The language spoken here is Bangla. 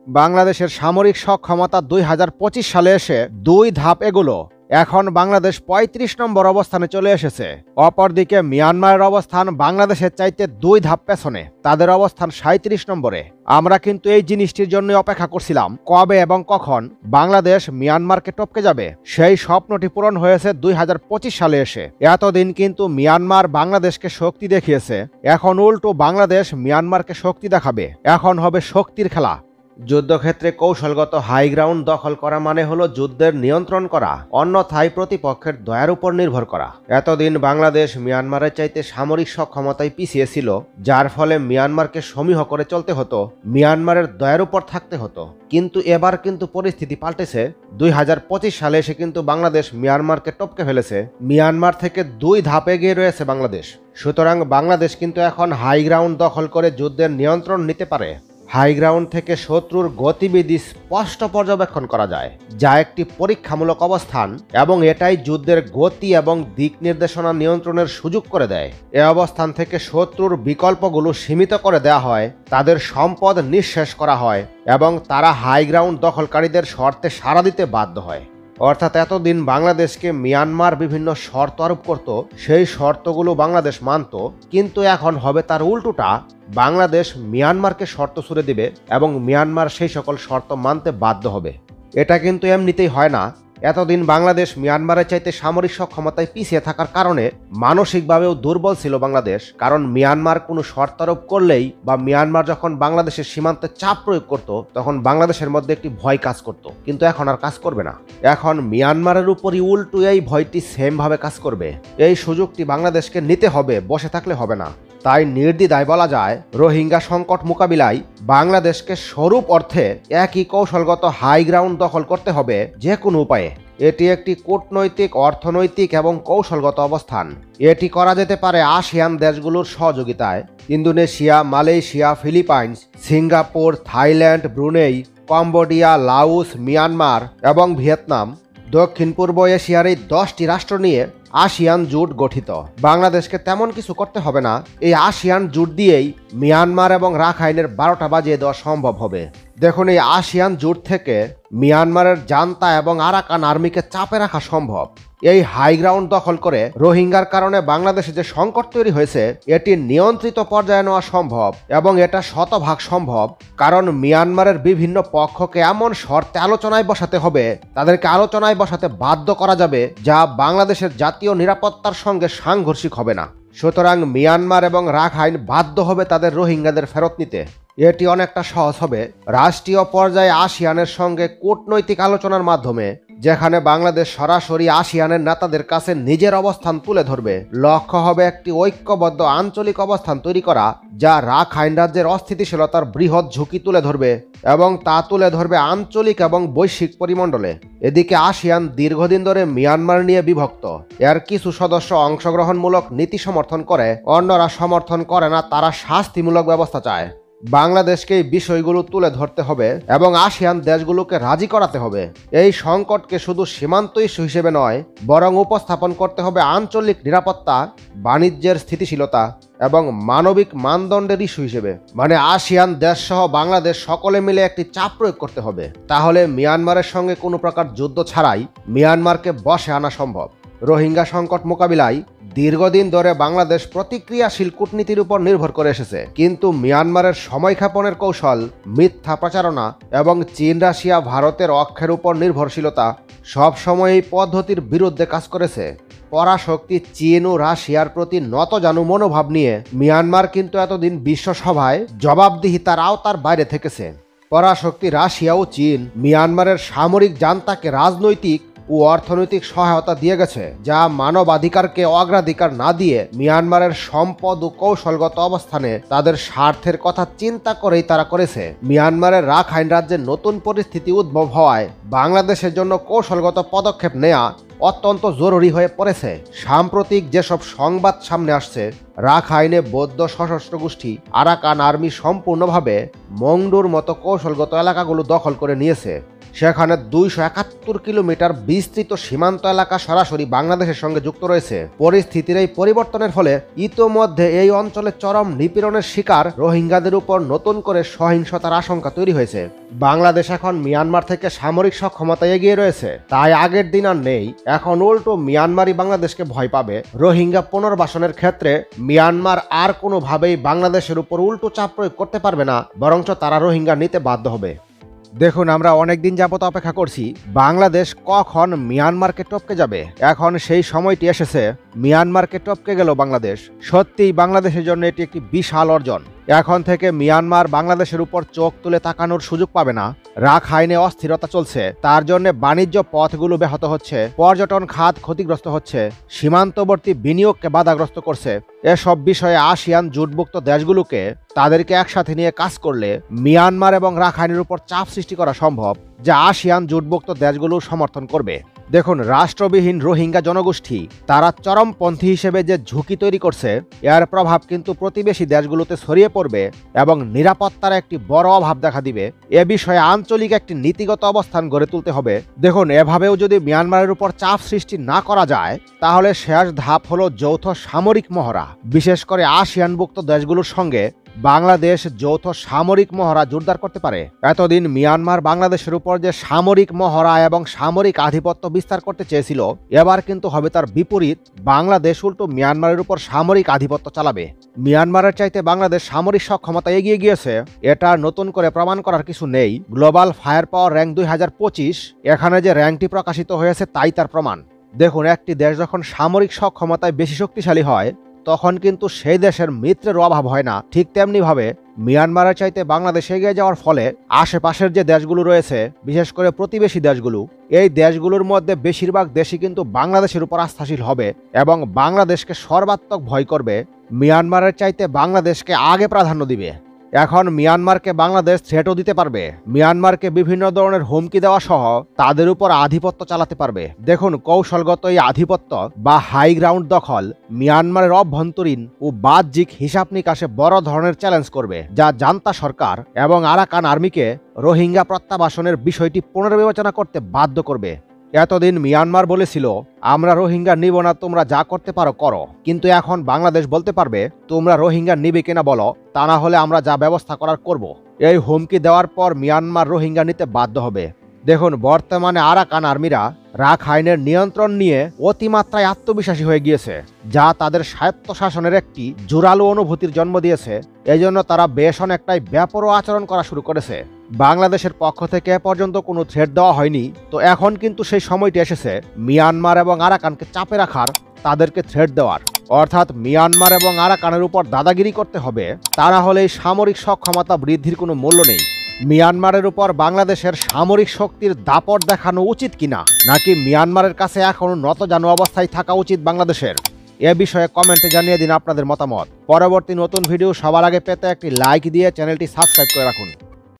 বাংলাদেশের সামরিক সক্ষমতা ২০২৫ সালে এসে ২ ধাপ এগুলো। এখন বাংলাদেশ ৩৫ নম্বর অবস্থানে চলে এসেছে। অপরদিকে মিয়ানমারের অবস্থান বাংলাদেশের চাইতে ২ ধাপ পেছনে, তাদের অবস্থান ৩৭ নম্বরে। আমরা কিন্তু এই জিনিসটির জন্য অপেক্ষা করছিলাম কবে এবং কখন বাংলাদেশ মিয়ানমারকে টপকে যাবে। সেই স্বপ্নটি পূরণ হয়েছে ২০২৫ সালে এসে। এতদিন কিন্তু মিয়ানমার বাংলাদেশকে শক্তি দেখিয়েছে, এখন উল্টো বাংলাদেশ মিয়ানমারকে শক্তি দেখাবে। এখন হবে শক্তির খেলা। যুদ্ধক্ষেত্রে কৌশলগত হাই গ্রাউন্ড দখল করা মানে হলো যুদ্ধের নিয়ন্ত্রণ করা, অন্যথায় প্রতিপক্ষের দয়ার উপর নির্ভর করা। এতদিন বাংলাদেশ মিয়ানমারের চাইতে সামরিক সক্ষমতায় পিছিয়ে ছিল, যার ফলে মিয়ানমারকে সমীহ করে চলতে হতো, মিয়ানমারের দয়ার উপর থাকতে হতো। কিন্তু এবার কিন্তু পরিস্থিতি পাল্টেছে। ২০২৫ সালে এসে কিন্তু বাংলাদেশ মিয়ানমারকে টপকে ফেলেছে। মিয়ানমার থেকে ২ ধাপ এগিয়ে রয়েছে বাংলাদেশ। সুতরাং বাংলাদেশ কিন্তু এখন হাই গ্রাউন্ড দখল করে যুদ্ধের নিয়ন্ত্রণ নিতে পারে। হাই গ্রাউন্ড থেকে শত্রুর গতিবিধি স্পষ্ট পর্যবেক্ষণ করা যায়, যা একটি পরীক্ষামূলক অবস্থান, এবং এটাই যুদ্ধের গতি এবং দিক নির্দেশনা নিয়ন্ত্রণের সুযোগ করে দেয়। এ অবস্থান থেকে শত্রুর বিকল্পগুলো সীমিত করে দেওয়া হয়, তাদের সম্পদ নিঃশেষ করা হয়, এবং তারা হাই গ্রাউন্ড দখলকারীদের শর্তে সাড়া দিতে বাধ্য হয়। অর্থাৎ এতদিন বাংলাদেশকে মিয়ানমার বিভিন্ন শর্ত আরোপ করত, সেই শর্তগুলো বাংলাদেশ মানত, কিন্তু এখন হবে তার উল্টোটা। বাংলাদেশ মিয়ানমারকে শর্ত ছুড়ে দিবে এবং মিয়ানমার সেই সকল শর্ত মানতে বাধ্য হবে। এটা কিন্তু এমনিতেই হয় না। এতদিন বাংলাদেশ মিয়ানমারের চাইতে সামরিক সক্ষমতায় পিছিয়ে থাকার কারণে মানসিকভাবেও দুর্বল ছিল বাংলাদেশ। কারণ মিয়ানমার কোনো শর্ত আরোপ করলেই বা মিয়ানমার যখন বাংলাদেশের সীমান্তে চাপ প্রয়োগ করত, তখন বাংলাদেশের মধ্যে একটি ভয় কাজ করত। কিন্তু এখন আর কাজ করবে না। এখন মিয়ানমারের উপরই উল্টো এই ভয়টি সেমভাবে কাজ করবে। এই সুযোগটি বাংলাদেশকে নিতে হবে, বসে থাকলে হবে না। তাই নির্দ্বিধায় বলা যায়, রোহিঙ্গা সংকট মোকাবিলায় বাংলাদেশকে স্বরূপ অর্থে একই কৌশলগত হাই গ্রাউন্ড দখল করতে হবে যে কোনো উপায়ে। এটি একটি কূটনৈতিক, অর্থনৈতিক এবং কৌশলগত অবস্থান। এটি করা যেতে পারে আসিয়ান দেশগুলোর সহযোগিতায়। Indonesia, Malaysia, Philippines, Singapore, Thailand, Brunei, Cambodia, Laos, Myanmar এবং ভিয়েতনাম, দক্ষিণ পূর্ব এশিয়ার এই 10টি রাষ্ট্র নিয়ে আসিয়ান জোট গঠিত। বাংলাদেশকে তেমন কিছু করতে হবে না। এই আসিয়ান জোট দিয়েই মিয়ানমার এবং রাখাইনের 12টা বাজিয়ে দেওয়া সম্ভব হবে। দেখুন, এই আসিয়ান জোট থেকে মিয়ানমারের জান্তা এবং আরাকান আর্মিকে চাপে রাখা সম্ভব। এই হাই গ্রাউন্ড দখল করে রোহিঙ্গার কারণে বাংলাদেশে যে সংকট তৈরি হয়েছে, এটি নিয়ন্ত্রিত পর্যায়ে নেওয়া সম্ভব, এবং এটা শতভাগ সম্ভব। কারণ মিয়ানমারের বিভিন্ন পক্ষকে এমন শর্তে আলোচনায় বসাতে হবে, তাদেরকে আলোচনায় বসাতে বাধ্য করা যাবে, যা বাংলাদেশের জাতীয় নিরাপত্তার সঙ্গে সাংঘর্ষিক হবে না। সুতরাং মিয়ানমার এবং রাখাইন বাধ্য হবে তাদের রোহিঙ্গাদের ফেরত নিতে। এটি অনেকটা সহজ হবে রাষ্ট্রীয় পর্যায়ে আসিয়ানের সঙ্গে কূটনৈতিক আলোচনার মাধ্যমে, যেখানে বাংলাদেশ সরাসরি আসিয়ানের নেতাদের কাছে নিজের অবস্থান তুলে ধরবে। লক্ষ্য হবে একটি ঐক্যবদ্ধ আঞ্চলিক অবস্থান তৈরি করা, যা রাখাইন রাজ্যের অস্থিতিশীলতার বৃহৎ ঝুঁকি তুলে ধরবে, এবং তা তুলে ধরবে আঞ্চলিক এবং বৈশ্বিক পরিমণ্ডলে। এদিকে আসিয়ান দীর্ঘদিন ধরে মিয়ানমার নিয়ে বিভক্ত। এর কিছু সদস্য অংশগ্রহণমূলক নীতি সমর্থন করে, অন্যরা সমর্থন করে না, তারা শাস্তিমূলক ব্যবস্থা চায়। বাংলাদেশকে এই বিষয়গুলো তুলে ধরতে হবে এবং আসিয়ান দেশগুলোকে রাজি করাতে হবে। এই সংকটকে শুধু সীমান্ত ইস্যু হিসেবে নয়, বরং উপস্থাপন করতে হবে আঞ্চলিক নিরাপত্তা, বাণিজ্যের স্থিতিশীলতা এবং মানবিক মানদণ্ডের ইস্যু হিসেবে। মানে আসিয়ান দেশসহ বাংলাদেশ সকলে মিলে একটি চাপ প্রয়োগ করতে হবে। তাহলে মিয়ানমারের সঙ্গে কোনো প্রকার যুদ্ধ ছাড়াই মিয়ানমারকে বশে আনা সম্ভব। রোহিঙ্গা সংকট মোকাবিলায় দীর্ঘদিন ধরে বাংলাদেশ প্রতিক্রিয়াশীল কূটনীতির উপর নির্ভর করে এসেছে, কিন্তু মিয়ানমারের সময়ক্ষেপণের কৌশল, মিথ্যা প্রচারণা এবং চীন, রাশিয়া, ভারতের অক্ষের উপর নির্ভরশীলতা সবসময় এই পদ্ধতির বিরুদ্ধে কাজ করেছে। পরাশক্তি চীন ও রাশিয়ার প্রতি নতজানু মনোভাব নিয়ে মিয়ানমার কিন্তু এতদিন বিশ্বসভায় জবাবদিহিতার আওতার বাইরে থেকেছে। পরাশক্তি রাশিয়া ও চীন মিয়ানমারের সামরিক জান্তাকে রাজনৈতিক ও অর্থনৈতিক সহায়তা দিয়ে গেছে, যা মানবাধিকারকে অগ্রাধিকার না দিয়ে মিয়ানমারের সম্পদ ও কৌশলগত অবস্থানে তাদের স্বার্থের কথা চিন্তা করেই তারা করেছে। মিয়ানমারের রাখাইন রাজ্যের নতুন পরিস্থিতি উদ্ভব হওয়ায় বাংলাদেশের জন্য কৌশলগত পদক্ষেপ নেওয়া অত্যন্ত জরুরি হয়ে পড়েছে। সাম্প্রতিক যেসব সংবাদ সামনে আসছে, রাখাইনে বৌদ্ধ সশস্ত্র গোষ্ঠী আরাকান আর্মি সম্পূর্ণভাবে মংডুর মতো কৌশলগত এলাকাগুলো দখল করে নিয়েছে। সেখানে 271 কিলোমিটার বিস্তৃত সীমান্ত এলাকা সরাসরি বাংলাদেশের সঙ্গে যুক্ত রয়েছে। পরিস্থিতির এই পরিবর্তনের ফলে ইতোমধ্যে এই অঞ্চলে চরম নিপীড়নের শিকার রোহিঙ্গাদের উপর নতুন করে সহিংসতার আশঙ্কা তৈরি হয়েছে। বাংলাদেশ এখন মিয়ানমার থেকে সামরিক সক্ষমতা এগিয়ে রয়েছে, তাই আগের দিন আর নেই। এখন উল্টো মিয়ানমারই বাংলাদেশকে ভয় পাবে। রোহিঙ্গা পুনর্বাসনের ক্ষেত্রে মিয়ানমার আর কোনোভাবেই বাংলাদেশের উপর উল্টো চাপ প্রয়োগ করতে পারবে না, বরঞ্চ তারা রোহিঙ্গা নিতে বাধ্য হবে। দেখুন, আমরা অনেকদিন যাবত অপেক্ষা করছি বাংলাদেশ কখন মিয়ানমারকে টপকে যাবে। এখন সেই সময়টি এসেছে। মিয়ানমারকে টপকে গেল বাংলাদেশ। সত্যিই বাংলাদেশের জন্য এটি একটি বিশাল অর্জন। এখন থেকে মিয়ানমার বাংলাদেশের উপর চোখ তুলে তাকানোর সুযোগ পাবে না। রাখাইনে অস্থিরতা চলছে, তার জন্য বাণিজ্য পথগুলো ব্যাহত হচ্ছে, পর্যটন খাত ক্ষতিগ্রস্ত হচ্ছে, সীমান্তবর্তী বিনিয়োগকে বাধাগ্রস্ত করছে। এসব বিষয়ে আসিয়ান জোটভুক্ত দেশগুলোকে তাদেরকে একসাথে নিয়ে কাজ করলে মিয়ানমার এবং রাখাইনের উপর চাপ সৃষ্টি করা সম্ভব, যা আসিয়ান জোটভুক্ত দেশগুলো সমর্থন করবে। দেখুন, রাষ্ট্রবিহীন রোহিঙ্গা জনগোষ্ঠী তারা চরমপন্থী হিসেবে যে ঝুঁকি তৈরি করছে, এর প্রভাব কিন্তু প্রতিবেশী দেশগুলোতে ছড়িয়ে পড়বে এবং নিরাপত্তার একটি বড় অভাব দেখা দিবে। এ বিষয়ে আঞ্চলিক একটি নীতিগত অবস্থান গড়ে তুলতে হবে। দেখুন, এভাবেও যদি মিয়ানমারের উপর চাপ সৃষ্টি না করা যায়, তাহলে শেষ ধাপ হলো যৌথ সামরিক মহড়া। বিশেষ করে আসিয়ানভুক্ত দেশগুলোর সঙ্গে বাংলাদেশ যৌথ সামরিক মহড়া জোরদার করতে পারে। এতদিন মিয়ানমার বাংলাদেশের উপর যে সামরিক মহড়া এবং সামরিক আধিপত্য বিস্তার করতে চেয়েছিল, এবার কিন্তু হবে তার বিপরীত। বাংলাদেশ উল্টো মিয়ানমারের উপর সামরিক আধিপত্য চালাবে। মিয়ানমারের চাইতে বাংলাদেশ সামরিক সক্ষমতা এগিয়ে গিয়েছে, এটা নতুন করে প্রমাণ করার কিছু নেই। গ্লোবাল ফায়ার পাওয়ার র্যাঙ্ক 2025, এখানে যে র্যাঙ্কটি প্রকাশিত হয়েছে তাই তার প্রমাণ। দেখুন, একটি দেশ যখন সামরিক সক্ষমতায় বেশি শক্তিশালী হয়, তখন কিন্তু সেই দেশের মিত্রের অভাব হয় না। ঠিক তেমনিভাবে মিয়ানমারের চাইতে বাংলাদেশ এগিয়ে যাওয়ার ফলে আশেপাশের যে দেশগুলো রয়েছে, বিশেষ করে প্রতিবেশী দেশগুলো, এই দেশগুলোর মধ্যে বেশিরভাগ দেশই কিন্তু বাংলাদেশের উপর আস্থাশীল হবে এবং বাংলাদেশকে সর্বাত্মক ভয় করবে। মিয়ানমারের চাইতে বাংলাদেশকে আগে প্রাধান্য দিবে। এখন মিয়ানমারকে বাংলাদেশ থ্রেটও দিতে পারবে। মিয়ানমারকে বিভিন্ন ধরনের হুমকি দেওয়া সহ তাদের উপর আধিপত্য চালাতে পারবে। দেখুন, কৌশলগত এই আধিপত্য বা হাই গ্রাউন্ড দখল মিয়ানমারের অভ্যন্তরীণ ও বাহ্যিক হিসাব নিকাশে বড় ধরনের চ্যালেঞ্জ করবে, যা জান্তা সরকার এবং আরাকান আর্মিকে রোহিঙ্গা প্রত্যাবাসনের বিষয়টি পুনর্বিবেচনা করতে বাধ্য করবে। এতদিন মিয়ানমার বলেছিল, আমরা রোহিঙ্গা নিব না, তোমরা যা করতে পারো করো। কিন্তু এখন বাংলাদেশ বলতে পারবে, তোমরা রোহিঙ্গা নিবে কিনা বলো, তা না হলে আমরা যা ব্যবস্থা করার করব। এই হুমকি দেওয়ার পর মিয়ানমার রোহিঙ্গা নিতে বাধ্য হবে। দেখুন, বর্তমানে আরাকান আর্মিরা রাখাইনের নিয়ন্ত্রণ নিয়ে অতিমাত্রায় আত্মবিশ্বাসী হয়ে গিয়েছে, যা তাদের স্বায়ত্তশাসনের একটি জোরালো অনুভূতির জন্ম দিয়েছে। এজন্য তারা বেশ অনেকটাই বেপরোয়া আচরণ করা শুরু করেছে। বাংলাদেশের পক্ষ থেকে এ পর্যন্ত কোনো থ্রেট দেওয়া হয়নি, তো এখন কিন্তু সেই সময়টি এসেছে মিয়ানমার এবং আরাকানকে চাপে রাখার, তাদেরকে থ্রেট দেওয়ার। অর্থাৎ মিয়ানমার এবং আরাকানের উপর দাদাগিরি করতে হবে, তা না হলে সামরিক সক্ষমতা বৃদ্ধির কোনো মূল্য নেই। মিয়ানমারের উপর বাংলাদেশের সামরিক শক্তির দাপট দেখানো উচিত কিনা, নাকি মিয়ানমারের কাছে এখনো নতজানু অবস্থায় থাকা উচিত বাংলাদেশের, এ বিষয়ে কমেন্টে জানিয়ে দিন আপনাদের মতামত। পরবর্তী নতুন ভিডিও সবার আগে পেতে একটি লাইক দিয়ে চ্যানেলটি সাবস্ক্রাইব করে রাখুন।